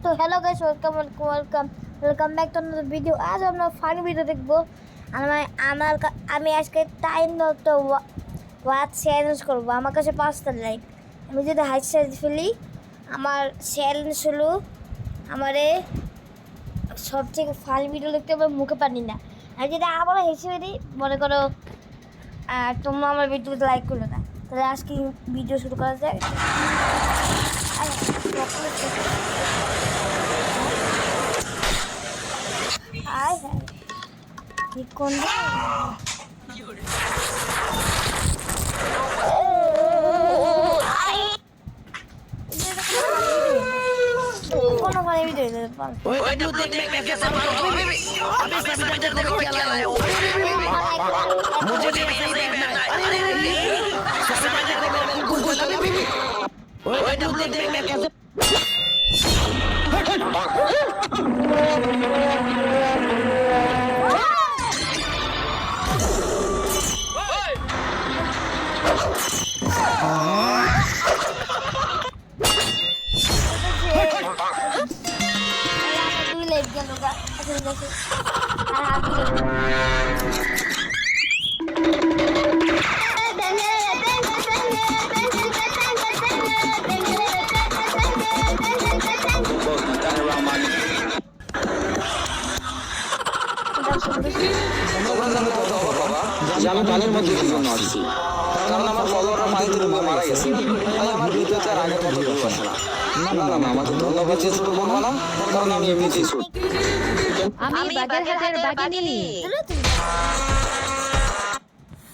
তো hello guys, welcome back to another video. আজ আমরা ফানি ভিডিও দেখবো। আমি আজকে টাইম তো ওয়াচ চ্যালেঞ্জ করবো। আমার কাছে 5টা লাইক, আমি যদি হাইট সাইজ ফেলি আমার চ্যালেঞ্জ হলো আমারে সবথেকে ফানি ভিডিও দেখতে আমার মুখে পানি না। আমি যদি আবার হেসে দিই মনে করো তোমরা আমার ভিডিওতে লাইক করো না, তাহলে আজকে ভিডিও শুরু করা যায়। আয় হ্যাঁ কোন কোনো ভালো ভিডিও দুই লাইক গেল গা আর হাত আমি কালের মধ্যে জন্য আসছি, কারণ আমার ফলোয়াররা মাইকের মারা গেছে। আমার ভিডিওতে চার আগের মতো ভিউ আসে না। না না না, আমাকে ধন্যবাদ যে ছোট বলবো না, কারণ আমি এমনিতেই ছোট। আমি বাগেরহাটের বাগিনী।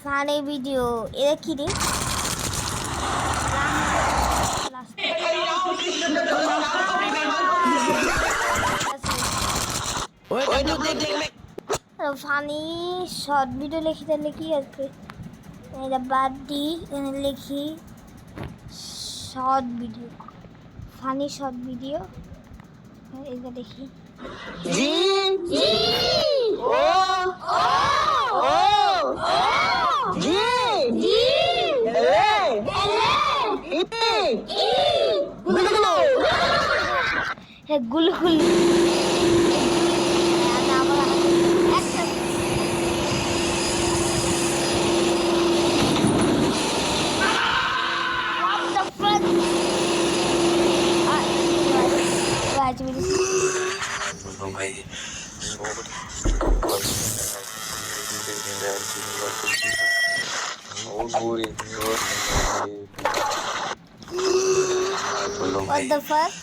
ফানি ভিডিও এরা কি রে? ফানি শর্ট ভিডিও লিখি, তাহলে কি আছে? এটা বাদ দিই, এখানে লিখি short video, funny short video. এটা দেখি গুলগুলি What the fuck?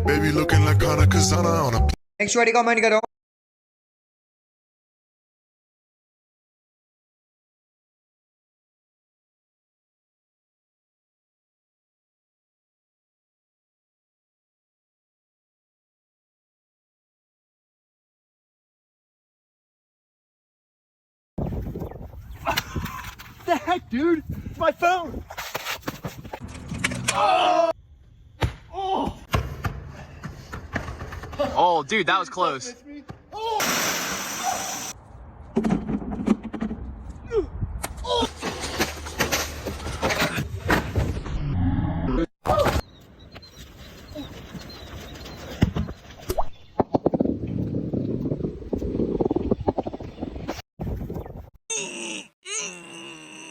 Baby looking like Hana Kazana on a next वाली कमेंट करो। The heck, dude? It's my phone. Oh, dude, that was close.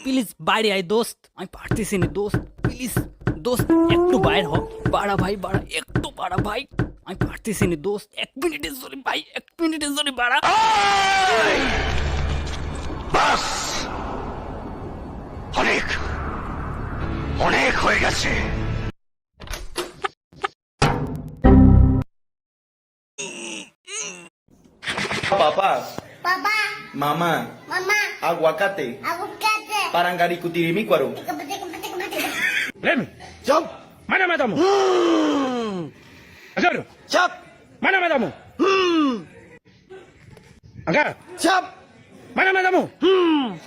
Please বাইরে আয় দোস্ত, আমি পারতেছি না দোস্ত, প্লিজ দোস্ত একটু বাইর হ, বাড়া ভাই বাড়া, একটু বাড়া ভাই, আমি পারতেছি না দোস্ত, 1 মিনিটের জন্য ভাই, 1 মিনিটের জন্য বাড়া। বাস অনেক অনেক হয়ে গেছে। Papá, Papá, mamá, mamá, aguacate, aguacate. parangari kutirimi kwaru. Jump! Mana matamu? Ajar! Chap, Mana matamu? Agar! chap. Mana matamu?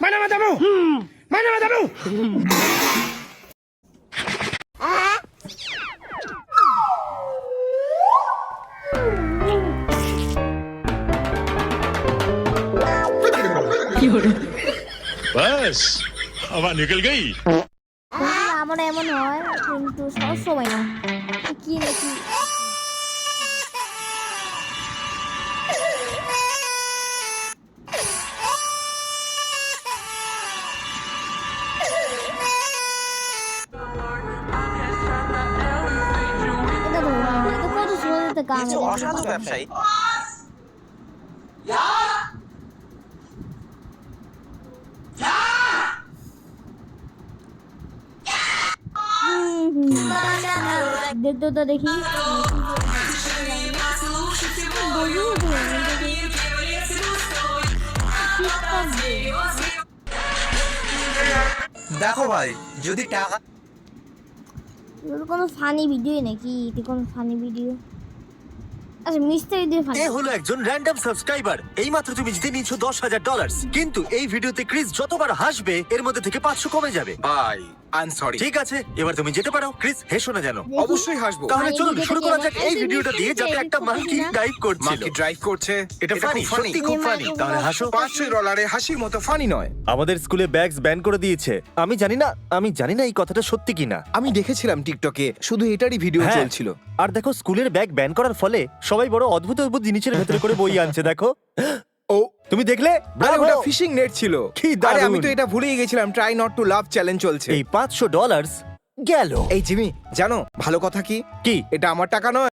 Mana matamu? Mana matamu? बस हवा निकल गई। আমার এমন হয় কিন্তু সব সময় না। কি নাকি এটা ধরো না, এটা কত সুন্দর গান। অসাধু ব্যবসায়ী। দেখতো তো দেখি দেখো ভাই, যদি টাকা কোনো ফানি ভিডিও নাকি? এটা কোনো ফানি ভিডিও? আচ্ছা মিস্টার ভিডিও ফানি। এ হলো একজন র্যান্ডম সাবস্ক্রাইবার। এইমাত্র তুমি জিতে নিয়েছো $10,000, কিন্তু এই ভিডিওতে ক্রিস যতবার হাসবে এর মধ্যে থেকে 500 কমে যাবে। ভাই, আই এম সরি। ঠিক আছে, এবার তুমি যেতে পারো। ক্রিস হেসো না যেন। অবশ্যই হাসবো। তাহলে চলুন ভিডিওটা শুরু করা কি যাক এই আমার- ভিডিওটা দিয়ে, যাতে একটা মাঙ্কি ড্রাইভ করছিল। মাকে ড্রাইভ করছে, এটা ফানি, খুব funny। সত্যি খুব ফানি। তাহলে হাসো। $500 হাসির মতো ফানি নয়। আমাদের স্কুলে ব্যাগস ব্যান করে দিয়েছে। আমি জানি না এই কথাটা সত্যি কিনা। আমি দেখেছিলাম টিকটকে, শুধু এটারই ভিডিও হ্যাঁ। চলছিল। আর দেখো, স্কুলের ব্যাগ ব্যান করার ফলে সবাই বড় অদ্ভুত অদ্ভুত জিনিসের ভেতরে করে বই আনছে। দেখো, ও তুমি দেখলে? আরে Bravo! ওটা ফিশিং নেট ছিল। কি আরে দারুণ। আমি তো এটা ভুলেই গেছিলাম, try not to love challenge চলছে। এই $500 গেল। এই জিমি, জানো ভালো কথা কি? কি? এটা আমার টাকা নয়।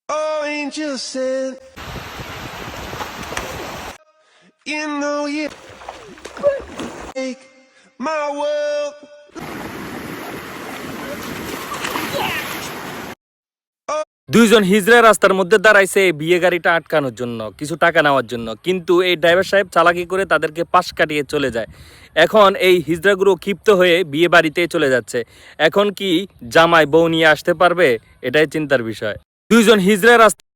Oh, angel sent. You know you make my world. দুইজন হিজড়া রাস্তার মধ্যে দাঁড়াইছে এই বিয়ে গাড়িটা আটকানোর জন্য, কিছু টাকা নেওয়ার জন্য, কিন্তু এই ড্রাইভার সাহেব চালাকি করে তাদেরকে পাশ কাটিয়ে চলে যায়। এখন এই হিজড়াগুলো ক্ষিপ্ত হয়ে বিয়ে বাড়িতে চলে যাচ্ছে। এখন কি জামাই বউ নিয়ে আসতে পারবে? এটাই চিন্তার বিষয়। দুইজন হিজড়া রাস্তা